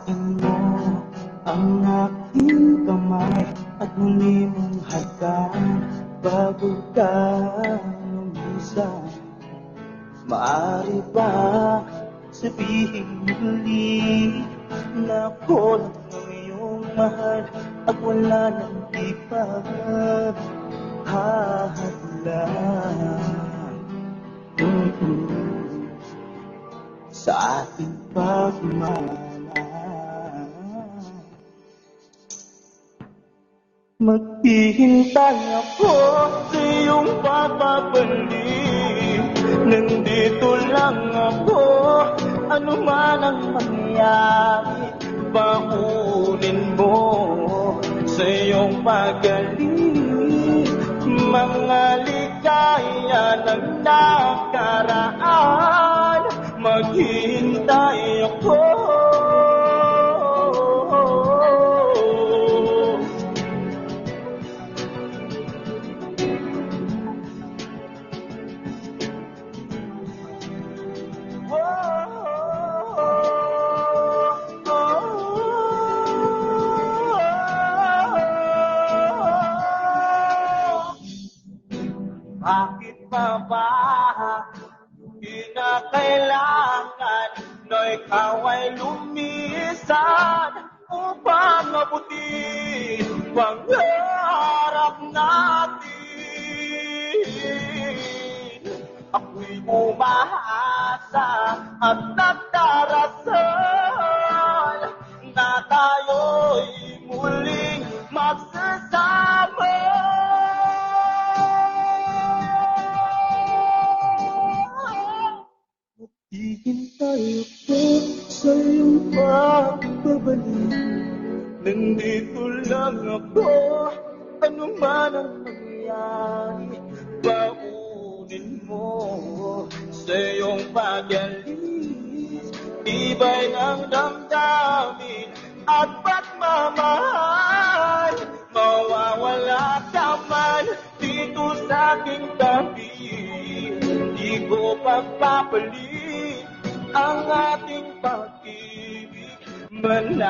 Hawakan mo ang aking kamay at muli mong hadaan bago ka lumisan. Maaari ba sabihin muli na ako lang ang iyong mahal at wala nang ipaghahatlan sa ating pagmamahal. Maghihintay ako sa iyong pagbabalik. Nandito lang ako, ano man ang mangyari. Baunin mo sa iyong pagaling mga ligaya ng nakaraan. Maghihintay ako. Bakit pa ba kinakailangan na ikaw ay lumisan upang mabuti pangarap natin? Ako'y umahasa at nagdarasal na tayo'y muling magsasama. Hihintay ako sa iyong pagbabalik. Nandito lang ako, ano man ang mangyari. Baunin mo sa iyong pag-alis. Tibay ng damdamin at pagmamahal. Mawawala ka man dito sa aking tabi. Hindi ko pagpapalit ang ating pag-ibig, mananatili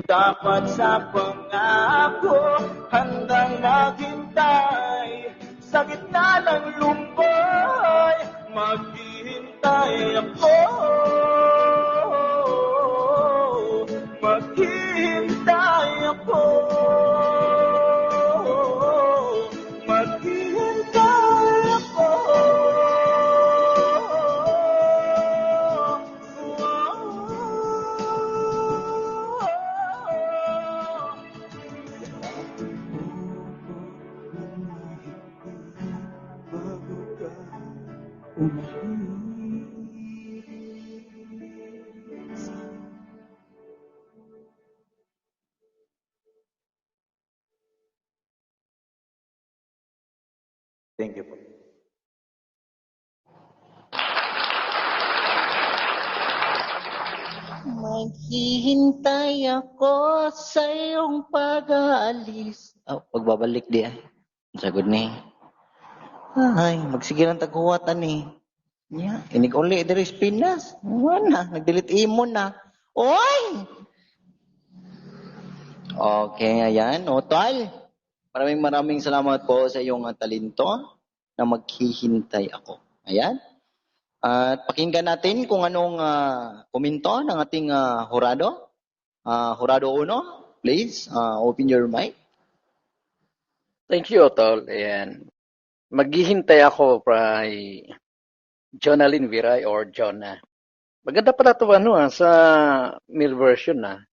dapat sa pangako, handang maghintay sa gitna ng lumbay. Maghihintay ako, maghihintay ako, maghihintay ako. Thank you po. Maghihintay ako sa iyong pag-aalis. Oh, pagbabalik di ay. Sagod ni. Ay, magsige lang taghuwatan ni. Yeah, inig uli diri sa Pinas. Wala, nagdelete imo na. Oy! Okay, ayan. Otal. Maraming salamat po sa iyong talento na maghihintay ako. Ayan. At pakinggan natin kung anong komento ng ating hurado. Hurado 1, please, open your mic. Thank you, Otol. Ayan. Maghihintay ako kay Jonalyn Viray or Jonah. Maganda pala ito sa male version na.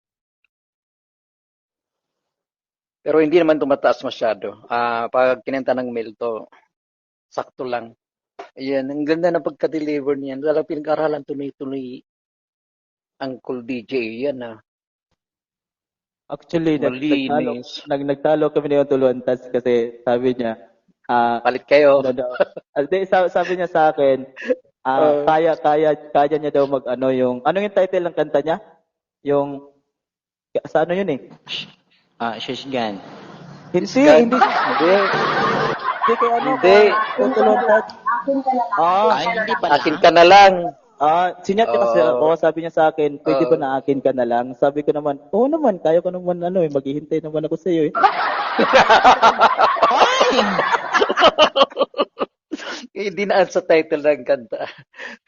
Pero hindi naman tumataas masyado. Pag kinenta ng male to, sakto lang. Ayan, ang ganda ng pagka-deliver niyan. Talagang pinag-aralan tuloy-tuloy Uncle DJ. Yan Actually, nagtalo kami ni Otuluantas kasi sabi niya, palit kayo. Sabi niya sa akin, kaya niya daw yung title ng kanta niya? Yung, sa ano yun eh? Shishgan. Hindi. Hindi kay Hindi. Otuluantas. Hindi pala. Akin ka na lang. Sinyat niya kasi ako, Oh, sabi niya sa akin, pwede ba oh. na akin ka na lang? Sabi ko naman, oo naman, kaya ko naman maghihintay naman ako sa iyo eh. Ay! Hindi na sa title ng kanta.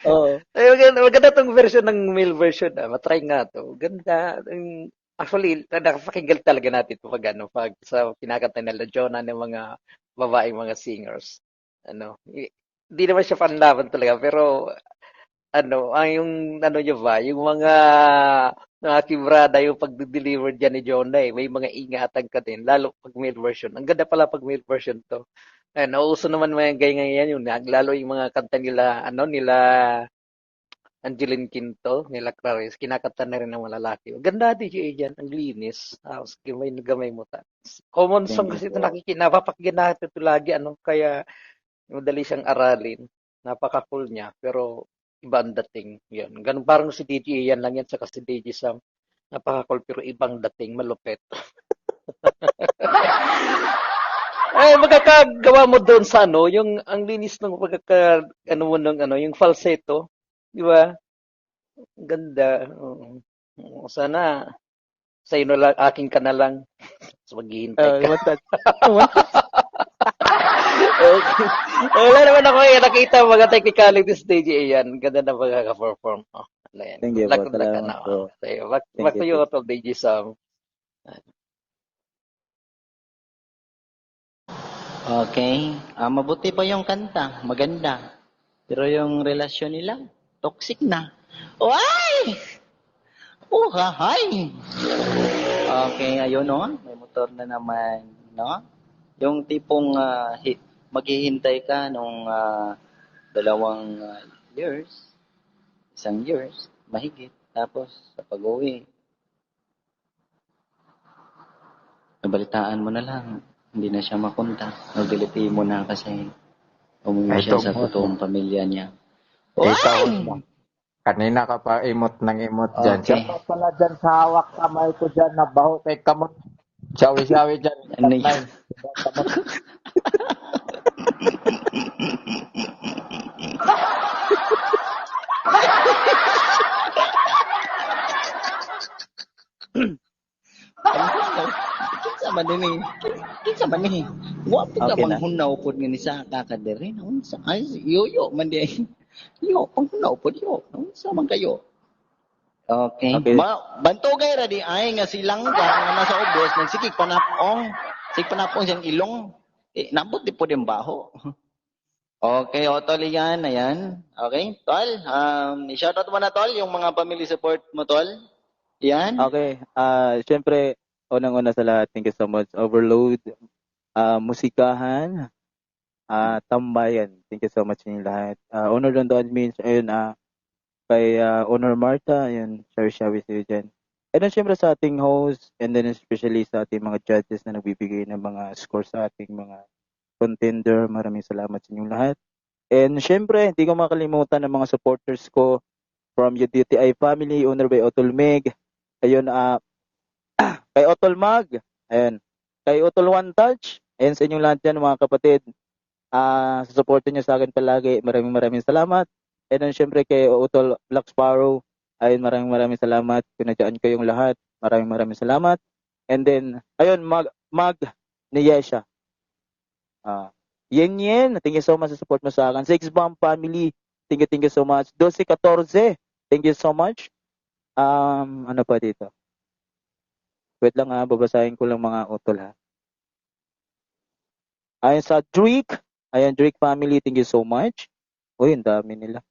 Oo. Ay, maganda tong version ng male version. Matry nga to. Ganda. Actually, nakapakinggan talaga natin ito pag sa kinakanta nila Jonah ng mga babaeng mga singers. Hindi naman siya panlaban talaga, pero yung niya ba, yung mga kibrada yung pag-deliver dyan ni Jonah may mga ingatan ka din, lalo pag male version. Ang ganda pala pag male version to. Nauso naman mga ganyan yan yun, lalo yung mga kanta nila, nila Angeline Quinto, nila Clarice, kinakanta na rin ng mga lalaki. Ganda DJ dyan, ang linis. Tapos gamay mo ta. Common song Thank you kasi ito po. napapakinggan natin ito lagi, kaya madali siyang aralin. Napaka-cool niya, pero iba ang dating. Yun. Ganun, parang si DJ yan lang yan, saka si DJ Sam. Napaka-cool, pero ibang dating, malupit. Magkakagawa mo doon sa yung ang linis ng mo ng yung falsetto, di ba? Ang ganda. Oo. Oo, sana sa'yo na lang, akin ka na lang. So, maghihintay ka. One touch. One touch. Okay. Wala naman ako nakita mga technicalities stage yan. Ganda na magkaka-perform. Wala yan. Thank Good you luck, po. good luck ka Salamat na. po. Sa'yo. Thank Back you to po. you, Otto DJ Sam. Okay. Mabuti pa yung kanta. Maganda. Pero yung relasyon nila, toxic na. Why? Oh, hahay. Okay, ayun no. May motor na naman, no? Yung tipong maghihintay ka nung 2 years, 1 years, mahigit. Tapos, sa pag-uwi, nabalitaan mo na lang. Hindi na siya mapunta. Nagdiliti mo na kasi umuwi Ito siya sa mo. totoong pamilya niya. Ito Why? mo. Kanina ka pa imot ng imot dyan. Okay. Siya pa pala dyan sa hawak kamay ko dyan na baho kay kamot. Sawi-sawi dyan. Ano yan? Tatay. Kamot. Kinsa man din eh. Kinsa man eh. Wa po ka Okay na. manghunaw po nga ni sa kakadere. Unsa ay yoyo man di. Yo, panghunaw po yo. Unsa man kayo? Okay. Okay. Bantugay ra di ay nga silang ka nga nasa ubos nagsikig panapong. Sig panapong siyang ilong. Nabot di po din baho. Okay, Otol yan. Ayan. Okay, Tol. I-shoutout mo na, Tol, yung mga family support mo, Tol. Yan. Okay. Siyempre, unang-una sa lahat, thank you so much. Overload, musikahan, tambayan. Thank you so much sa inyo lahat. Honor lang doon means, ayun, kay Honor Marta, ayun, share with you dyan. And then, siyempre sa ating host, and then especially sa ating mga judges na nagbibigay ng mga score sa ating mga contender. Maraming salamat sa inyong lahat. And siyempre, hindi ko makalimutan ng mga supporters ko from UDTI family, owner by Otol Meg. Ayun, kay Otol Mag, ayun, kay Otol One Touch, ayun sa inyong lahat dyan mga kapatid. Susuportin nyo sa akin palagi. Maraming salamat. And then syempre kay Otol Black Sparrow, ayun maraming salamat. Pinadyan ko yung lahat. Maraming salamat. And then, ayun, Mag ni Yesha. Yen, thank you so much sa support mo sa akin. Six Bomb family, thank you so much. 12-14, thank you so much. Ano pa dito? Wait lang babasahin ko lang mga utol ha. Ayan sa Drake, ayan Drake family, thank you so much. Uy, ang dami nila.